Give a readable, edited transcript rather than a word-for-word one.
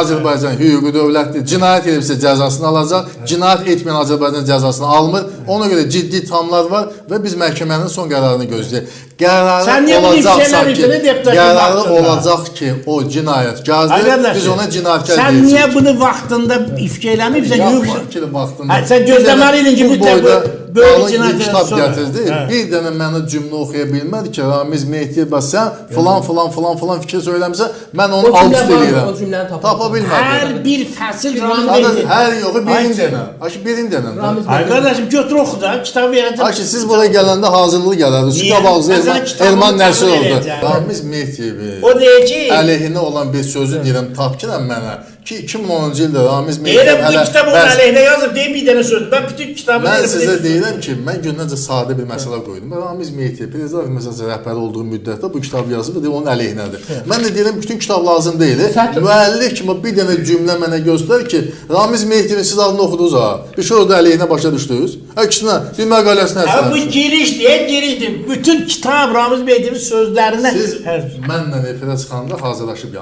Azərbaycan hüquqi dövlətdir. Cinayət edibsə cəzasını alacaq. Cinayət etməyən Azərbaycan cəzasını almır. Ona görə ciddi ithamlar var və biz məhkəmənin son qərarını gözləyək. Qərarı olacaq ki, o cinayətkardır. Biz ona cinayətkar deyəcəyik. Sən niyə bunu vaxtında ifki eləməyibsən? Vaxtında. Sən gözləməliydin ki, bu böyle cinayət kitab gətirdi. Bir dənə mənə cümlə oxuya bilmədi ki, Ramiz Mehdiyev, sən filan fikir söyləmişsən, mən onu alt üst edirəm. Tapa bilmədim. Hər bir fəsil Ramiz Mehdiyev. Hər yoxu birin dənə. Ay qardaşım, götür oxu da, kitabı verəcəm. Siz buraya gələndə hazırlığı gələrdi. Kitab ağzı Elman Nəsir oldu. Ramiz Mehdiyevi əleyhinə olan bir sözü deyirəm, tapkirəm mənə. Ki 2010-cu ildə Ramiz Mehdiyev bu kitab onun əleyhinə yazıb, deyib bir dənə söz. Mən bütün kitabı mən sizə deyirəm ki, mən günlərcə sadə bir məsələ qoydum. Ramiz Mehdiyev prezident məsələn rəhbəri olduğu müddətdə bu kitabı yazıb və onun əleyhinədir. Mən də deyirəm bütün kitab lazım deyil. Müəllif kimi bir dənə cümlə mənə göstər ki, Ramiz Mehdiyevin siz adını oxudunuz ha. Bir şey orada əleyhinə başa düşdünüz. Əksinə bir məqaləsini əsərləmişsiniz. Bu girişdir. Bütün kitab Ramiz Mehdiyevin sözlərinə siz mənlə efirə çıxanda hazırlaşıb